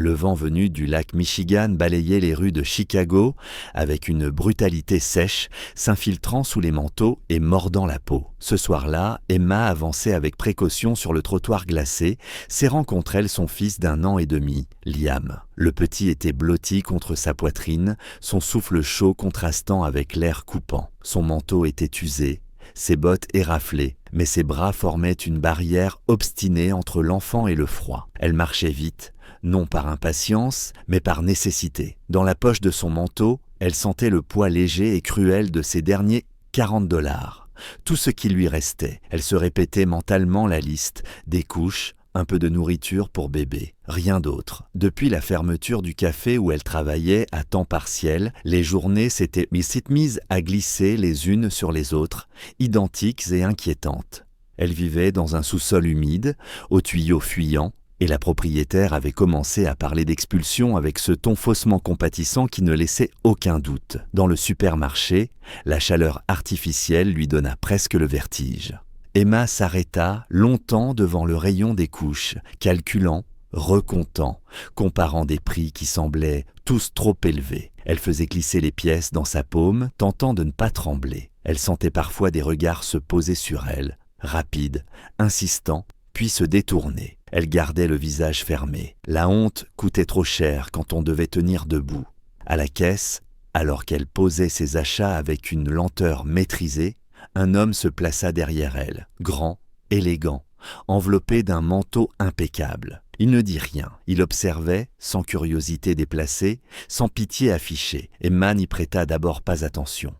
Le vent venu du lac Michigan balayait les rues de Chicago avec une brutalité sèche, s'infiltrant sous les manteaux et mordant la peau. Ce soir-là, Emma avançait avec précaution sur le trottoir glacé, serrant contre elle son fils d'1 an et demi, Liam. Le petit était blotti contre sa poitrine, son souffle chaud contrastant avec l'air coupant. Son manteau était usé, ses bottes éraflées, mais ses bras formaient une barrière obstinée entre l'enfant et le froid. Elle marchait vite, non par impatience, mais par nécessité. Dans la poche de son manteau, elle sentait le poids léger et cruel de ses derniers $40. Tout ce qui lui restait. Elle se répétait mentalement la liste, des couches, un peu de nourriture pour bébé, rien d'autre. Depuis la fermeture du café où elle travaillait à temps partiel, les journées s'étaient mises à glisser les unes sur les autres, identiques et inquiétantes. Elle vivait dans un sous-sol humide, aux tuyaux fuyants, et la propriétaire avait commencé à parler d'expulsion avec ce ton faussement compatissant qui ne laissait aucun doute. Dans le supermarché, la chaleur artificielle lui donna presque le vertige. Emma s'arrêta longtemps devant le rayon des couches, calculant, recomptant, comparant des prix qui semblaient tous trop élevés. Elle faisait glisser les pièces dans sa paume, tentant de ne pas trembler. Elle sentait parfois des regards se poser sur elle, rapides, insistants, puis se détourner. Elle gardait le visage fermé. La honte coûtait trop cher quand on devait tenir debout. À la caisse, alors qu'elle posait ses achats avec une lenteur maîtrisée, un homme se plaça derrière elle, grand, élégant, enveloppé d'un manteau impeccable. Il ne dit rien, il observait, sans curiosité déplacée, sans pitié affichée. Emma n'y prêta d'abord pas attention.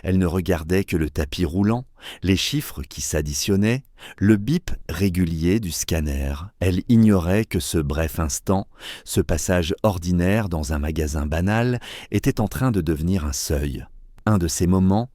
Elle ne regardait que le tapis roulant, les chiffres qui s'additionnaient, le bip régulier du scanner. Elle ignorait que ce bref instant, ce passage ordinaire dans un magasin banal, était en train de devenir un seuil. Un de ces moments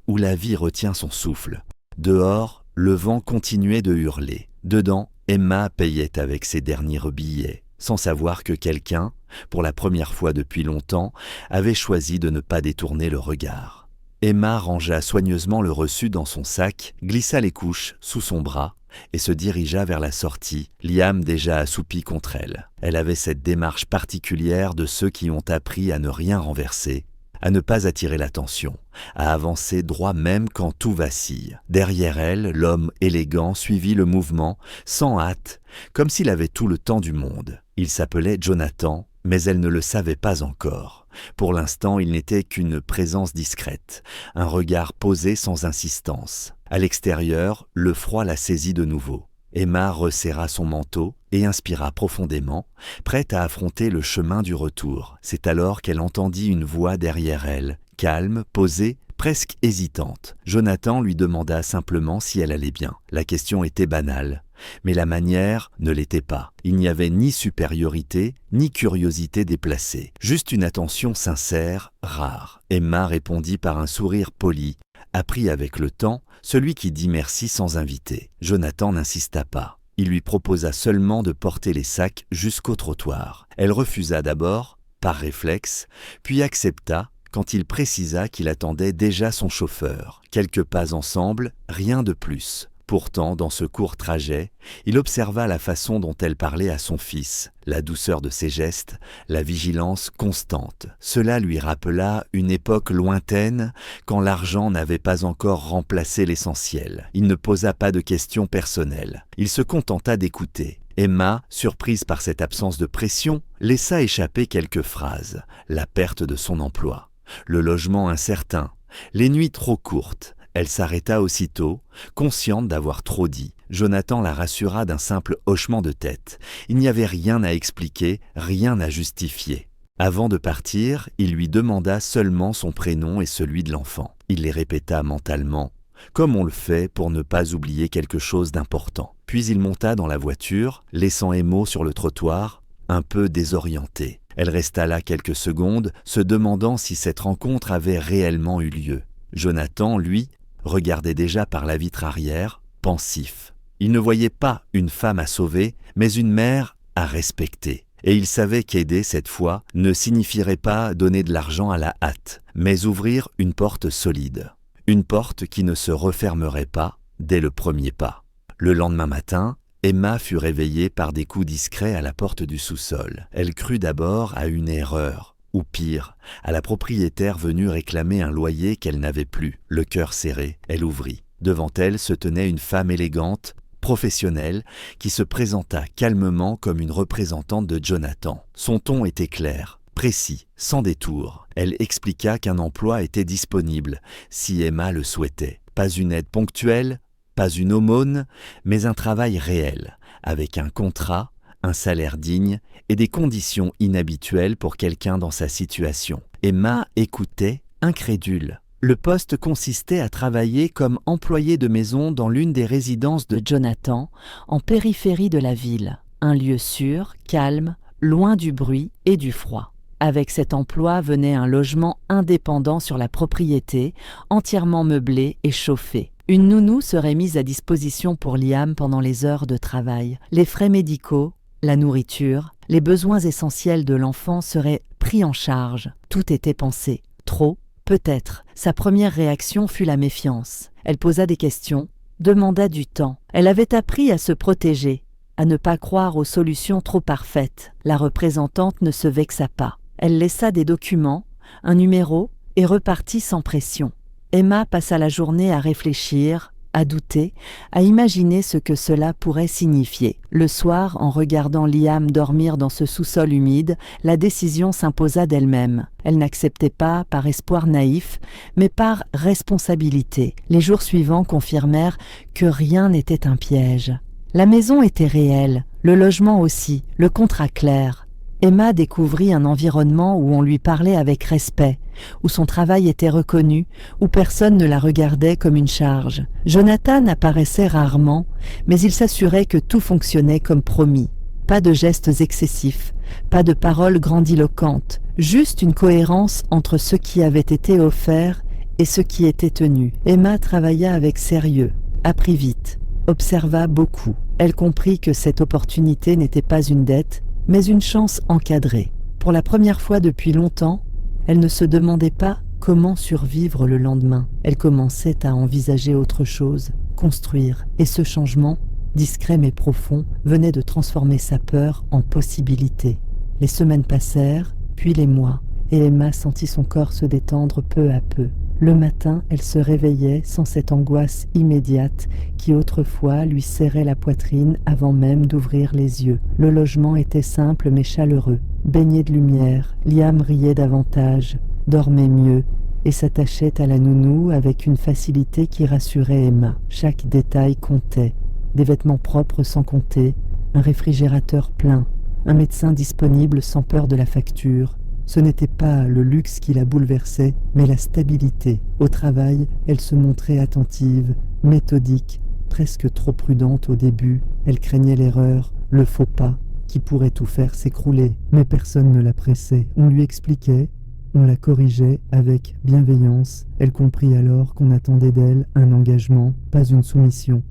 où la vie retient son souffle. Dehors, le vent continuait de hurler. Dedans, Emma payait avec ses derniers billets, sans savoir que quelqu'un, pour la première fois depuis longtemps, avait choisi de ne pas détourner le regard. Emma rangea soigneusement le reçu dans son sac, glissa les couches sous son bras et se dirigea vers la sortie, Liam déjà assoupi contre elle. Elle avait cette démarche particulière de ceux qui ont appris à ne rien renverser, à ne pas attirer l'attention, à avancer droit même quand tout vacille. Derrière elle, l'homme élégant suivit le mouvement, sans hâte, comme s'il avait tout le temps du monde. Il s'appelait Jonathan, mais elle ne le savait pas encore. Pour l'instant, il n'était qu'une présence discrète, un regard posé sans insistance. À l'extérieur, le froid la saisit de nouveau. Emma resserra son manteau et inspira profondément, prête à affronter le chemin du retour. C'est alors qu'elle entendit une voix derrière elle, calme, posée, presque hésitante. Jonathan lui demanda simplement si elle allait bien. La question était banale, mais la manière ne l'était pas. Il n'y avait ni supériorité, ni curiosité déplacée, juste une attention sincère, rare. Emma répondit par un sourire poli, appris avec le temps, celui qui dit merci sans inviter. Jonathan n'insista pas. Il lui proposa seulement de porter les sacs jusqu'au trottoir. Elle refusa d'abord, par réflexe, puis accepta quand il précisa qu'il attendait déjà son chauffeur. Quelques pas ensemble, rien de plus. Pourtant, dans ce court trajet, il observa la façon dont elle parlait à son fils, la douceur de ses gestes, la vigilance constante. Cela lui rappela une époque lointaine, quand l'argent n'avait pas encore remplacé l'essentiel. Il ne posa pas de questions personnelles. Il se contenta d'écouter. Emma, surprise par cette absence de pression, laissa échapper quelques phrases. La perte de son emploi, le logement incertain, les nuits trop courtes. Elle s'arrêta aussitôt, consciente d'avoir trop dit. Jonathan la rassura d'un simple hochement de tête. Il n'y avait rien à expliquer, rien à justifier. Avant de partir, il lui demanda seulement son prénom et celui de l'enfant. Il les répéta mentalement, comme on le fait pour ne pas oublier quelque chose d'important. Puis il monta dans la voiture, laissant Emo sur le trottoir, un peu désorientée. Elle resta là quelques secondes, se demandant si cette rencontre avait réellement eu lieu. Jonathan, lui, regardait déjà par la vitre arrière, pensif. Il ne voyait pas une femme à sauver, mais une mère à respecter. Et il savait qu'aider cette fois ne signifierait pas donner de l'argent à la hâte, mais ouvrir une porte solide. Une porte qui ne se refermerait pas dès le premier pas. Le lendemain matin, Emma fut réveillée par des coups discrets à la porte du sous-sol. Elle crut d'abord à une erreur, ou pire, à la propriétaire venue réclamer un loyer qu'elle n'avait plus. Le cœur serré, elle ouvrit. Devant elle se tenait une femme élégante, professionnelle, qui se présenta calmement comme une représentante de Jonathan. Son ton était clair, précis, sans détour. Elle expliqua qu'un emploi était disponible, si Emma le souhaitait. Pas une aide ponctuelle, pas une aumône, mais un travail réel, avec un contrat, un salaire digne et des conditions inhabituelles pour quelqu'un dans sa situation. Emma écoutait, incrédule. Le poste consistait à travailler comme employé de maison dans l'une des résidences de Jonathan, en périphérie de la ville. Un lieu sûr, calme, loin du bruit et du froid. Avec cet emploi venait un logement indépendant sur la propriété, entièrement meublé et chauffé. Une nounou serait mise à disposition pour Liam pendant les heures de travail. Les frais médicaux, la nourriture, les besoins essentiels de l'enfant seraient pris en charge. Tout était pensé. Trop, peut-être. Sa première réaction fut la méfiance. Elle posa des questions, demanda du temps. Elle avait appris à se protéger, à ne pas croire aux solutions trop parfaites. La représentante ne se vexa pas. Elle laissa des documents, un numéro et repartit sans pression. Emma passa la journée à réfléchir, à douter, à imaginer ce que cela pourrait signifier. Le soir, en regardant Liam dormir dans ce sous-sol humide, la décision s'imposa d'elle-même. Elle n'acceptait pas par espoir naïf, mais par responsabilité. Les jours suivants confirmèrent que rien n'était un piège. La maison était réelle, le logement aussi, le contrat clair. Emma découvrit un environnement où on lui parlait avec respect, où son travail était reconnu, où personne ne la regardait comme une charge. Jonathan apparaissait rarement, mais il s'assurait que tout fonctionnait comme promis. Pas de gestes excessifs, pas de paroles grandiloquentes, juste une cohérence entre ce qui avait été offert et ce qui était tenu. Emma travailla avec sérieux, apprit vite, observa beaucoup. Elle comprit que cette opportunité n'était pas une dette, mais une chance encadrée. Pour la première fois depuis longtemps, elle ne se demandait pas comment survivre le lendemain. Elle commençait à envisager autre chose, construire. Et ce changement, discret mais profond, venait de transformer sa peur en possibilité. Les semaines passèrent, puis les mois, et Emma sentit son corps se détendre peu à peu. Le matin, elle se réveillait sans cette angoisse immédiate qui autrefois lui serrait la poitrine avant même d'ouvrir les yeux. Le logement était simple mais chaleureux. Baigné de lumière, Liam riait davantage, dormait mieux et s'attachait à la nounou avec une facilité qui rassurait Emma. Chaque détail comptait. Des vêtements propres sans compter, un réfrigérateur plein, un médecin disponible sans peur de la facture. Ce n'était pas le luxe qui la bouleversait, mais la stabilité. Au travail, elle se montrait attentive, méthodique, presque trop prudente au début. Elle craignait l'erreur, le faux pas, qui pourrait tout faire s'écrouler. Mais personne ne la pressait. On lui expliquait, on la corrigeait avec bienveillance. Elle comprit alors qu'on attendait d'elle un engagement, pas une soumission.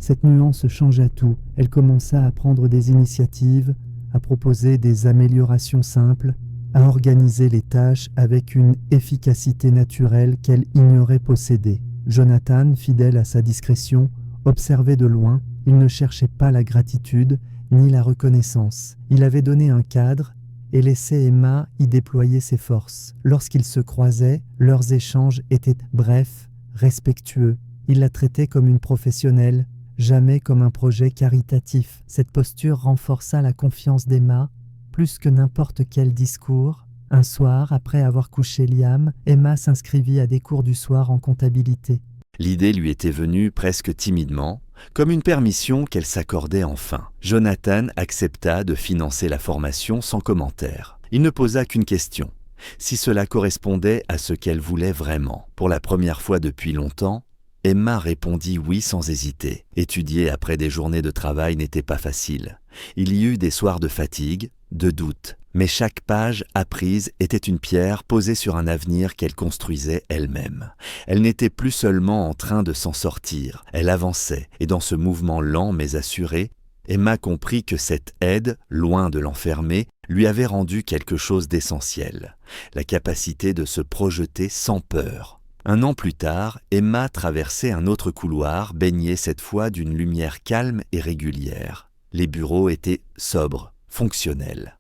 Cette nuance changea tout. Elle commença à prendre des initiatives, à proposer des améliorations simples, à organiser les tâches avec une efficacité naturelle qu'elle ignorait posséder. Jonathan, fidèle à sa discrétion, observait de loin. Il ne cherchait pas la gratitude ni la reconnaissance. Il avait donné un cadre et laissait Emma y déployer ses forces. Lorsqu'ils se croisaient, leurs échanges étaient brefs, respectueux. Il la traitait comme une professionnelle, jamais comme un projet caritatif. Cette posture renforça la confiance d'Emma, plus que n'importe quel discours. Un soir, après avoir couché Liam, Emma s'inscrivit à des cours du soir en comptabilité. L'idée lui était venue presque timidement, comme une permission qu'elle s'accordait enfin. Jonathan accepta de financer la formation sans commentaire. Il ne posa qu'une question, si cela correspondait à ce qu'elle voulait vraiment. Pour la première fois depuis longtemps, Emma répondit oui sans hésiter. Étudier après des journées de travail n'était pas facile. Il y eut des soirs de fatigue, de doute, mais chaque page apprise était une pierre posée sur un avenir qu'elle construisait elle-même. Elle n'était plus seulement en train de s'en sortir, elle avançait, et dans ce mouvement lent mais assuré, Emma comprit que cette aide, loin de l'enfermer, lui avait rendu quelque chose d'essentiel, la capacité de se projeter sans peur. Un an plus tard, Emma traversait un autre couloir, baignée cette fois d'une lumière calme et régulière. Les bureaux étaient sobres, fonctionnels.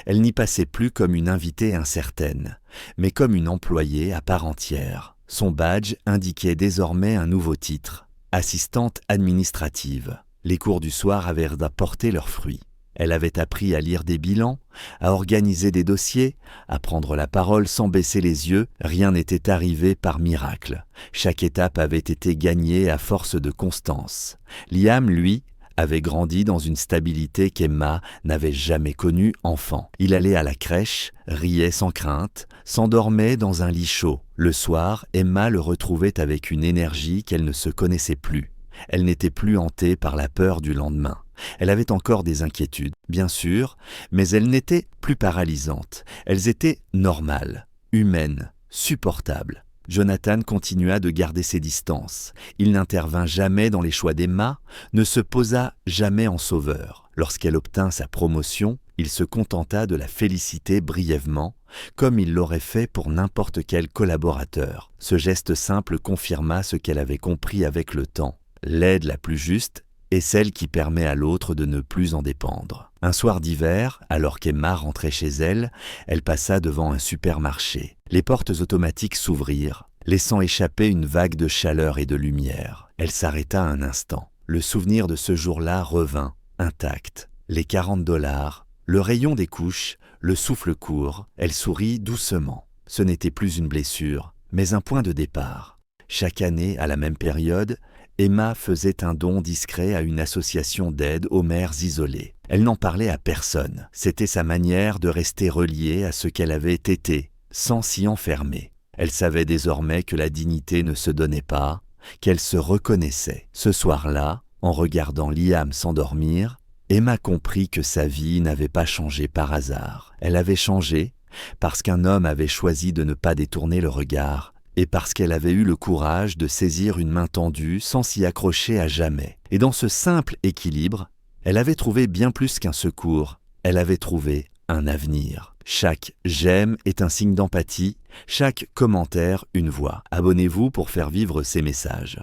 Elle n'y passait plus comme une invitée incertaine, mais comme une employée à part entière. Son badge indiquait désormais un nouveau titre, assistante administrative. Les cours du soir avaient apporté leurs fruits. Elle avait appris à lire des bilans, à organiser des dossiers, à prendre la parole sans baisser les yeux. Rien n'était arrivé par miracle. Chaque étape avait été gagnée à force de constance. Liam, lui, avait grandi dans une stabilité qu'Emma n'avait jamais connue enfant. Il allait à la crèche, riait sans crainte, s'endormait dans un lit chaud. Le soir, Emma le retrouvait avec une énergie qu'elle ne se connaissait plus. Elle n'était plus hantée par la peur du lendemain. Elle avait encore des inquiétudes, bien sûr, mais elles n'étaient plus paralysantes. Elles étaient normales, humaines, supportables. Jonathan continua de garder ses distances. Il n'intervint jamais dans les choix d'Emma, ne se posa jamais en sauveur. Lorsqu'elle obtint sa promotion, il se contenta de la féliciter brièvement, comme il l'aurait fait pour n'importe quel collaborateur. Ce geste simple confirma ce qu'elle avait compris avec le temps. L'aide la plus juste est celle qui permet à l'autre de ne plus en dépendre. Un soir d'hiver, alors qu'Emma rentrait chez elle, elle passa devant un supermarché. Les portes automatiques s'ouvrirent, laissant échapper une vague de chaleur et de lumière. Elle s'arrêta un instant. Le souvenir de ce jour-là revint, intact. Les $40, le rayon des couches, le souffle court. Elle sourit doucement. Ce n'était plus une blessure, mais un point de départ. Chaque année, à la même période, Emma faisait un don discret à une association d'aide aux mères isolées. Elle n'en parlait à personne. C'était sa manière de rester reliée à ce qu'elle avait été, sans s'y enfermer. Elle savait désormais que la dignité ne se donnait pas, qu'elle se reconnaissait. Ce soir-là, en regardant Liam s'endormir, Emma comprit que sa vie n'avait pas changé par hasard. Elle avait changé parce qu'un homme avait choisi de ne pas détourner le regard, et parce qu'elle avait eu le courage de saisir une main tendue sans s'y accrocher à jamais. Et dans ce simple équilibre, elle avait trouvé bien plus qu'un secours, elle avait trouvé un avenir. Chaque « j'aime » est un signe d'empathie, chaque commentaire une voix. Abonnez-vous pour faire vivre ces messages.